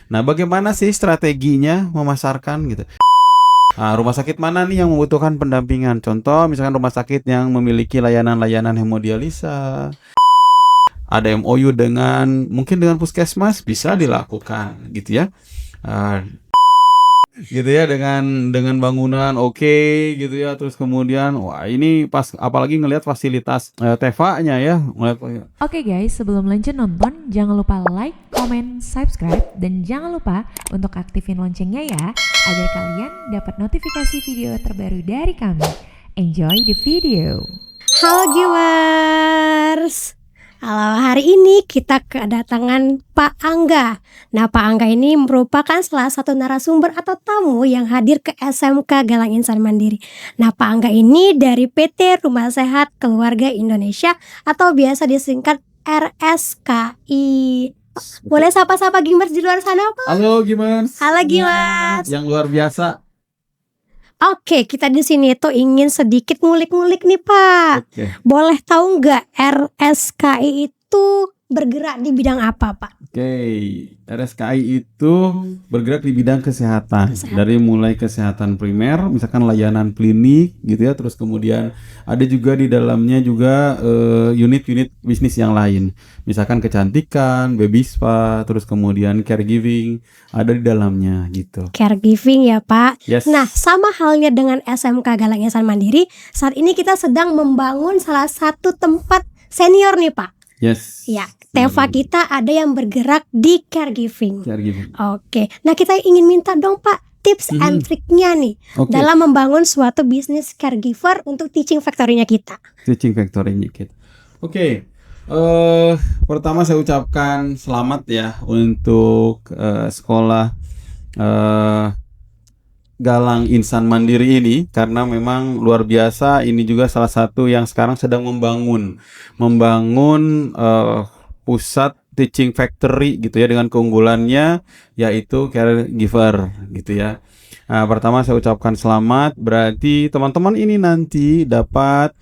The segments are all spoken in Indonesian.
Nah, bagaimana sih strateginya memasarkan gitu? Rumah sakit mana nih yang membutuhkan pendampingan? Contoh, misalkan rumah sakit yang memiliki layanan-layanan hemodialisa, ada MOU mungkin dengan puskesmas bisa dilakukan gitu ya. Ah, gitu ya dengan bangunan oke gitu ya, terus kemudian wah ini pas apalagi ngelihat fasilitas TEVA-nya ya, ngelihat. Oke guys, sebelum lanjut nonton, jangan lupa like, comment, subscribe, dan jangan lupa untuk aktifin loncengnya ya, agar kalian dapat notifikasi video terbaru dari kami. Enjoy the video. Halo Giwars. Halo, hari ini kita kedatangan Pak Angga. Nah, Pak Angga ini merupakan salah satu narasumber atau tamu yang hadir ke SMK Galang Insan Mandiri. Nah, Pak Angga ini dari PT Rumah Sehat Keluarga Indonesia atau biasa disingkat RSKI. Boleh sapa-sapa Giwars di luar sana, Pak? Halo Gimans. Halo Giwars. Yang luar biasa. Oke, kita di sini tuh ingin sedikit ngulik-ngulik nih, Pak. Oke. Boleh tahu nggak RSKI itu bergerak di bidang apa, Pak? Oke, RSKI itu bergerak di bidang kesehatan. Dari mulai kesehatan primer, misalkan layanan klinik gitu ya, terus kemudian ada juga di dalamnya juga unit-unit bisnis yang lain. Misalkan kecantikan, baby spa, terus kemudian caregiving ada di dalamnya gitu. Caregiving ya, Pak. Yes. Nah, sama halnya dengan SMK Galang Insan Mandiri, saat ini kita sedang membangun salah satu tempat senior nih, Pak. Yes. Ya, TEVA kita ada yang bergerak di caregiving. Caregiving. Oke, nah kita ingin minta dong Pak tips and triknya nih Oke. dalam membangun suatu bisnis caregiver untuk teaching factory-nya kita. Teaching factory-nya kita. Oke. Pertama saya ucapkan selamat ya untuk sekolah Galang Insan Mandiri ini, karena memang luar biasa. Ini juga salah satu yang sekarang sedang membangun pusat teaching factory gitu ya, dengan keunggulannya yaitu caregiver gitu ya. Nah, pertama saya ucapkan selamat, berarti teman-teman ini nanti dapat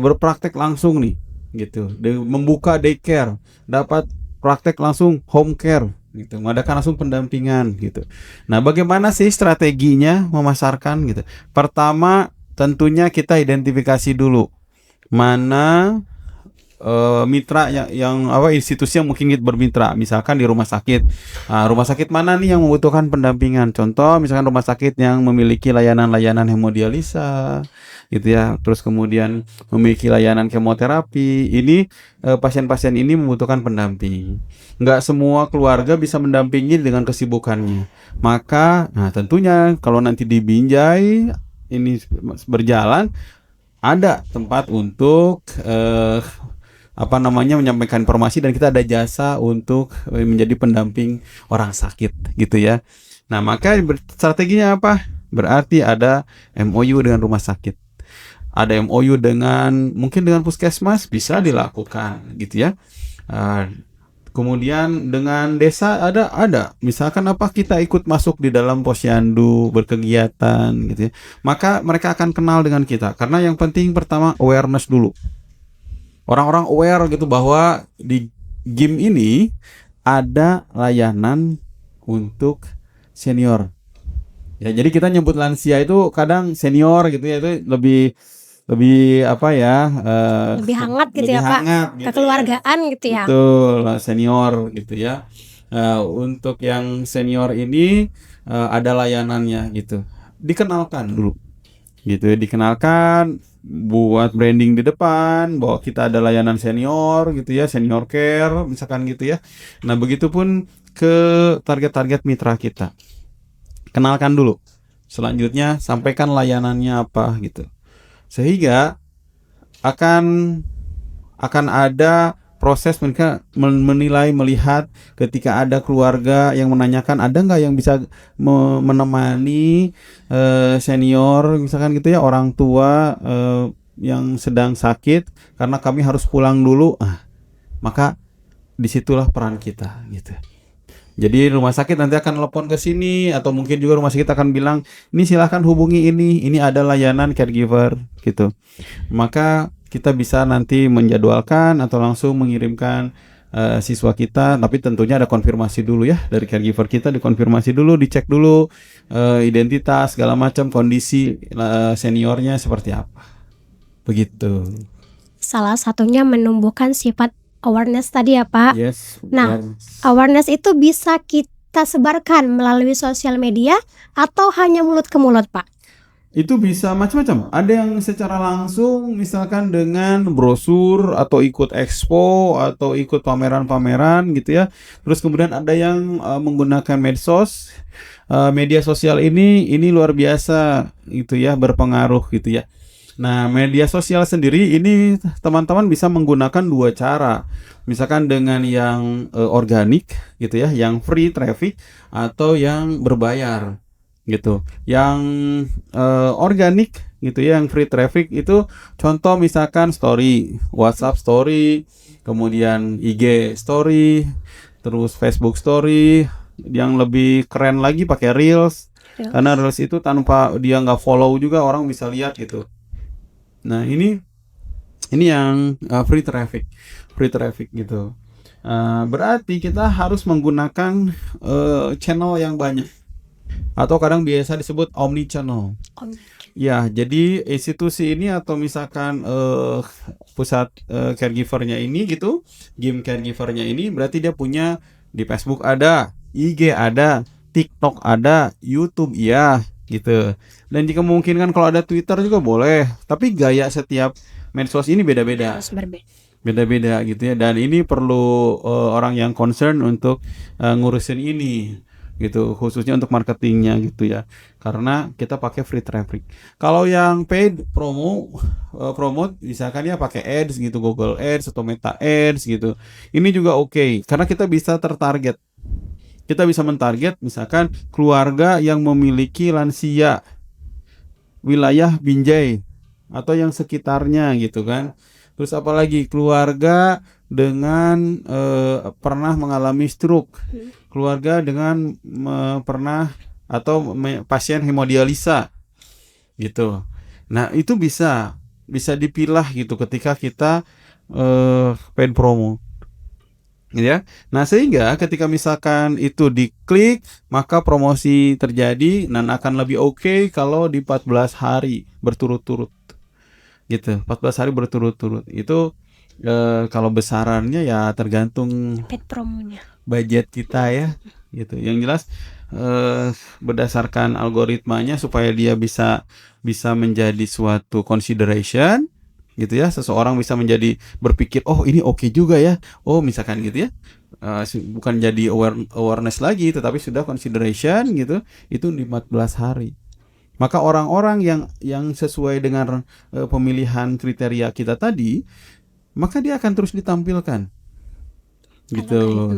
berpraktek langsung nih gitu, membuka daycare, dapat praktek langsung home care gitu, mengadakan langsung pendampingan gitu. Nah, bagaimana sih strateginya memasarkan gitu? Pertama, tentunya kita identifikasi dulu mana mitra yang institusi yang mungkin kita bermitra. Misalkan di rumah sakit. Rumah sakit mana nih yang membutuhkan pendampingan? Contoh, misalkan rumah sakit yang memiliki layanan-layanan hemodialisa gitu ya, terus kemudian memiliki layanan kemoterapi. Ini pasien-pasien ini membutuhkan pendamping. Nggak semua keluarga bisa mendampingi dengan kesibukannya. Maka, tentunya kalau nanti di Binjai ini berjalan, ada tempat untuk menyampaikan informasi, dan kita ada jasa untuk menjadi pendamping orang sakit gitu ya. Nah, maka strateginya apa? Berarti ada MOU dengan rumah sakit. Ada MOU mungkin dengan puskesmas bisa dilakukan gitu ya. Kemudian dengan desa ada. Misalkan kita ikut masuk di dalam posyandu berkegiatan gitu ya. Maka mereka akan kenal dengan kita, karena yang penting pertama awareness dulu. Orang-orang aware gitu bahwa di GIM ini ada layanan untuk senior. Ya, jadi kita nyebut lansia itu kadang senior gitu ya, itu lebih lebih hangat gitu ya, Pak. hangat gitu Kekeluargaan gitu ya. Betul, senior gitu ya. Untuk yang senior ini ada layanannya gitu. Dikenalkan dulu. Gitu ya, dikenalkan, buat branding di depan bahwa kita ada layanan senior gitu ya, senior care misalkan gitu ya. Nah, begitupun ke target-target mitra kita. Kenalkan dulu. Selanjutnya sampaikan layanannya apa gitu. Sehingga akan ada proses mereka menilai, melihat ketika ada keluarga yang menanyakan ada nggak yang bisa menemani senior misalkan gitu ya, orang tua yang sedang sakit karena kami harus pulang dulu. Maka disitulah peran kita gitu. Jadi rumah sakit nanti akan telepon ke sini, atau mungkin juga rumah sakit akan bilang, ini silahkan hubungi ini ada layanan caregiver gitu. Maka kita bisa nanti menjadwalkan atau langsung mengirimkan siswa kita, tapi tentunya ada konfirmasi dulu ya dari caregiver kita, dikonfirmasi dulu, dicek dulu identitas segala macam, kondisi seniornya seperti apa. Begitu. Salah satunya menumbuhkan sifat awareness tadi ya Pak. Yes. Nah, awareness itu bisa kita sebarkan melalui sosial media atau hanya mulut ke mulut Pak? Itu bisa macam-macam. Ada yang secara langsung, misalkan dengan brosur atau ikut expo atau ikut pameran-pameran gitu ya. Terus kemudian ada yang menggunakan medsos. Media sosial ini luar biasa gitu ya, berpengaruh gitu ya. Nah, media sosial sendiri ini teman-teman bisa menggunakan dua cara. Misalkan dengan yang organik gitu ya, yang free traffic atau yang berbayar gitu. Yang organik gitu ya, yang free traffic itu contoh misalkan story, WhatsApp story, kemudian IG story, terus Facebook story, yang lebih keren lagi pakai Reels. Karena Reels itu tanpa dia nggak follow juga orang bisa lihat gitu. Nah, ini yang free traffic gitu. Berarti kita harus menggunakan channel yang banyak, atau kadang biasa disebut omni channel. Ya, jadi institusi ini atau misalkan pusat caregivernya ini gitu, game caregivernya ini berarti dia punya di Facebook ada, IG ada, TikTok ada, YouTube iya gitu. Dan jika memungkinkan kalau ada Twitter juga boleh. Tapi gaya setiap medsos ini beda-beda. Beda-beda gitu ya. Dan ini perlu orang yang concern untuk ngurusin ini gitu, khususnya untuk marketingnya gitu ya. Karena kita pakai free traffic. Kalau yang paid promote misalkan ya pakai ads gitu, Google Ads atau Meta Ads gitu. Ini juga oke, karena kita bisa tertarget. Kita bisa mentarget misalkan keluarga yang memiliki lansia, wilayah Binjai atau yang sekitarnya gitu kan. Terus apalagi keluarga dengan pernah mengalami stroke, keluarga dengan pernah atau pasien hemodialisa gitu. Nah, itu bisa dipilah gitu ketika kita paid promo. Ya. Nah, sehingga ketika misalkan itu diklik, maka promosi terjadi dan akan lebih oke kalau di 14 hari berturut-turut. Gitu. 14 hari berturut-turut. Itu kalau besarannya ya tergantung Paid promonya. Budget kita ya. Gitu. Yang jelas berdasarkan algoritmanya supaya dia bisa menjadi suatu consideration gitu ya, seseorang bisa menjadi berpikir oh ini oke juga ya, oh misalkan gitu ya, bukan jadi awareness lagi tetapi sudah consideration gitu, itu di 14 hari. Maka orang-orang yang sesuai dengan pemilihan kriteria kita tadi, maka dia akan terus ditampilkan gitu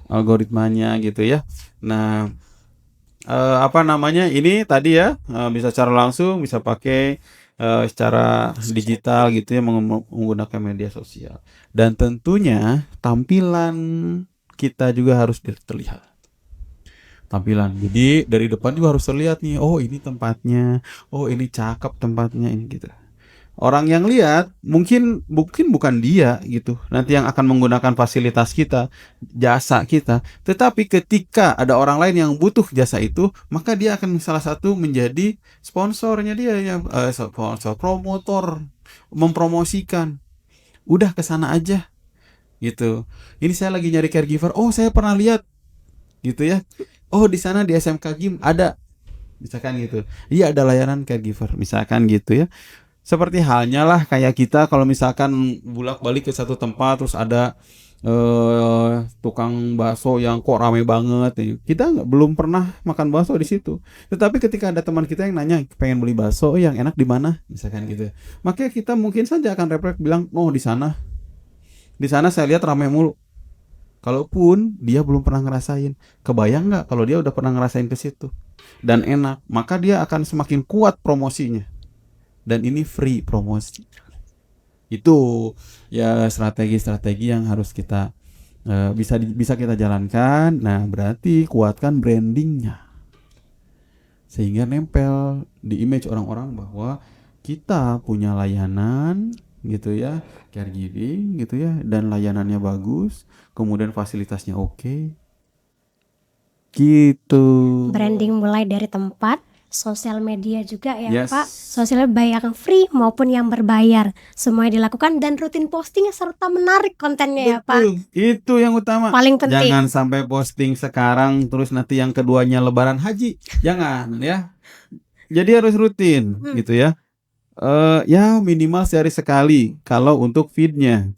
algoritmanya gitu ya. Nah, apa namanya ini tadi ya, bisa secara langsung, bisa pakai secara digital gitu ya, menggunakan media sosial. Dan tentunya tampilan kita juga harus terlihat. Tampilan. Jadi dari depan juga harus terlihat nih, oh ini tempatnya, oh ini cakep tempatnya ini gitu. Orang yang lihat mungkin bukan dia gitu, nanti yang akan menggunakan fasilitas kita, jasa kita. Tetapi ketika ada orang lain yang butuh jasa itu, maka dia akan salah satu menjadi sponsornya dia ya, sponsor, promotor, mempromosikan. Udah kesana aja gitu. Ini saya lagi nyari caregiver, oh saya pernah lihat gitu ya. Oh di sana di SMK GIM ada, misalkan gitu. Iya ada layanan caregiver, misalkan gitu ya. Seperti halnya lah kayak kita kalau misalkan bolak-balik ke satu tempat terus ada tukang bakso yang kok rame banget nih. Kita belum pernah makan bakso di situ. Tetapi ketika ada teman kita yang nanya pengen beli bakso yang enak di mana, misalkan gitu. Maka kita mungkin saja akan refleks bilang, "Oh, di sana. Di sana saya lihat rame mulu." Kalaupun dia belum pernah ngerasain, kebayang nggak kalau dia udah pernah ngerasain ke situ dan enak, maka dia akan semakin kuat promosinya. Dan ini free promosi. Itu ya strategi-strategi yang harus kita bisa kita jalankan. Nah, berarti kuatkan brandingnya sehingga nempel di image orang-orang bahwa kita punya layanan gitu ya, caregiving gitu ya, dan layanannya bagus, kemudian fasilitasnya oke, gitu. Branding mulai dari tempat, sosial media juga ya Yes. Pak. Sosial baik yang free maupun yang berbayar. Semuanya dilakukan dan rutin posting serta menarik kontennya ya Pak. Betul, itu yang utama. Paling penting. Jangan sampai posting sekarang terus nanti yang keduanya Lebaran Haji, jangan ya. Jadi harus rutin gitu ya. Ya minimal sehari sekali kalau untuk feednya.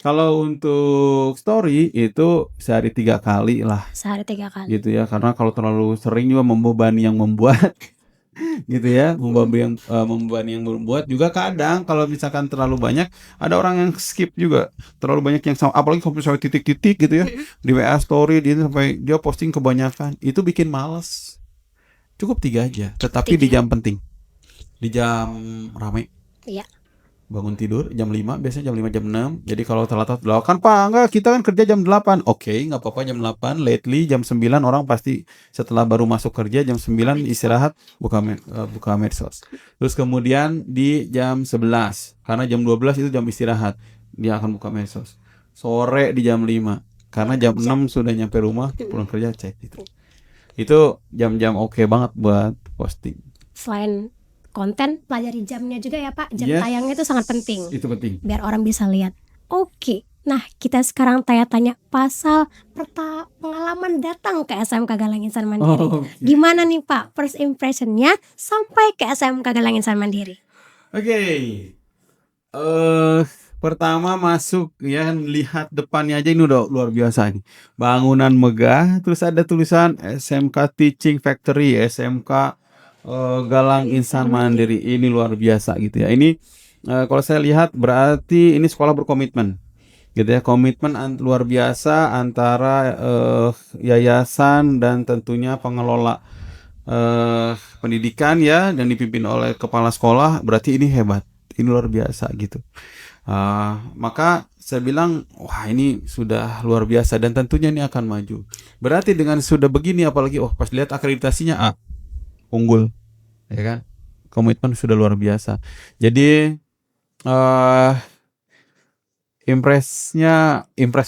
Kalau untuk story itu sehari 3 kali lah Sehari 3 kali. gitu ya. Karena kalau terlalu sering juga membebani yang membuat gitu ya. Membebani yang membuat juga kadang kalau misalkan terlalu banyak ada orang yang skip juga. Terlalu banyak yang apalagi kalau misalnya titik-titik gitu ya di WA story dia sampai dia posting kebanyakan itu bikin males. Cukup 3 aja, tetapi di jam penting. Di jam rame. Iya. Bangun tidur jam 5, biasanya jam 5 jam 6. Jadi kalau telat kan Pak, enggak kita kan kerja jam 8. Oke, enggak apa-apa jam 8. Lately jam 9 orang pasti setelah baru masuk kerja jam 9 istirahat buka medsos. Terus kemudian di jam 11 karena jam 12 itu jam istirahat. Dia akan buka medsos. Sore di jam 5 karena jam 6 sudah nyampe rumah, pulang kerja cek gitu. Itu jam-jam oke banget buat posting. Selain konten, pelajari jamnya juga ya Pak. Jam Yes. tayangnya itu sangat penting. Itu penting. Biar orang bisa lihat. Oke. Nah, kita sekarang tanya-tanya pasal pengalaman datang ke SMK Galang Insan Mandiri. oke. Gimana nih Pak first impressionnya sampai ke SMK Galang Insan Mandiri? Oke. Pertama masuk ya lihat depannya aja ini udah luar biasa nih. Bangunan megah, terus ada tulisan SMK Teaching Factory, SMK Galang Insan Mandiri. Ini luar biasa gitu ya. Ini kalau saya lihat berarti ini sekolah berkomitmen. Gitu ya, komitmen luar biasa antara yayasan dan tentunya pengelola pendidikan ya, dan dipimpin oleh kepala sekolah. Berarti ini hebat, ini luar biasa gitu. Maka saya bilang wah ini sudah luar biasa dan tentunya ini akan maju. Berarti dengan sudah begini apalagi pas lihat akreditasinya unggul, ya kan? Komitmen sudah luar biasa. Jadi impress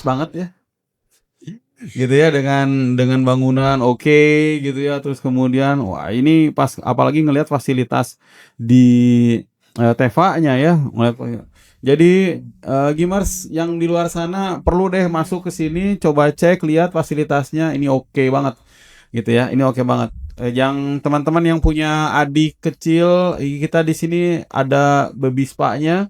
banget ya. Gitu ya dengan bangunan oke gitu ya, terus kemudian wah ini pas apalagi ngelihat fasilitas di Teva-nya ya, jadi Gimers yang di luar sana perlu deh masuk ke sini, coba cek lihat fasilitasnya, ini oke banget gitu ya, ini oke banget. Yang teman-teman yang punya adik kecil, kita di sini ada baby spa-nya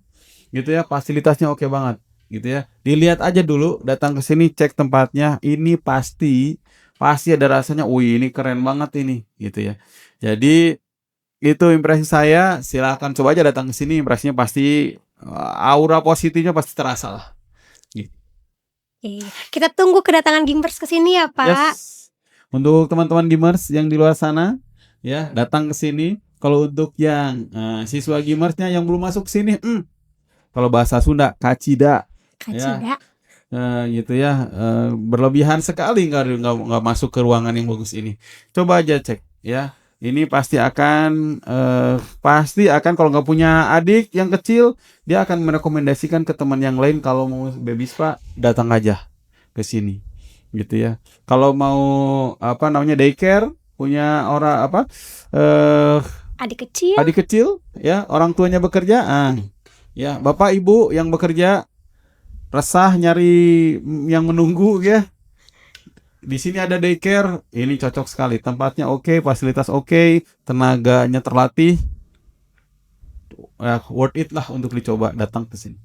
gitu ya, fasilitasnya oke banget gitu ya. Dilihat aja dulu, datang ke sini cek tempatnya, ini pasti ada rasanya, wih ini keren banget ini gitu ya. Jadi itu impresi saya, silakan coba aja datang ke sini, impresinya pasti aura positifnya pasti terasa lah. Gitu. Kita tunggu kedatangan Gimbers ke sini ya Pak. Yes. Untuk teman-teman Gimers yang di luar sana ya, datang ke sini. Kalau untuk yang siswa Gimersnya yang belum masuk ke sini, kalau bahasa Sunda kacida. Kacida. Gitu ya, berlebihan sekali nggak masuk ke ruangan yang bagus ini. Coba aja cek ya. Ini pasti akan kalau nggak punya adik yang kecil, dia akan merekomendasikan ke teman yang lain. Kalau mau baby spa, datang aja ke sini, gitu ya. Kalau mau daycare, punya orang Adik kecil ya, orang tuanya bekerja, ya bapak ibu yang bekerja resah nyari yang menunggu ya. Di sini ada daycare, ini cocok sekali. Tempatnya oke, fasilitas oke, tenaganya terlatih. Worth it lah untuk dicoba datang ke sini.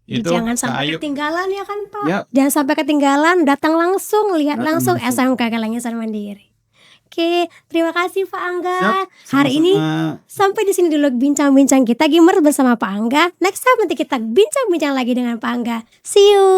Jangan sampai ketinggalan ya kan Pak. Ya. Jangan sampai ketinggalan, datang langsung, lihat langsung SMK Galang Insan Mandiri. Oke, terima kasih Pak Angga. Siap, Hari ini sampai di sini dulu bincang-bincang kita Gimers bersama Pak Angga. Next time nanti kita bincang-bincang lagi dengan Pak Angga. See you.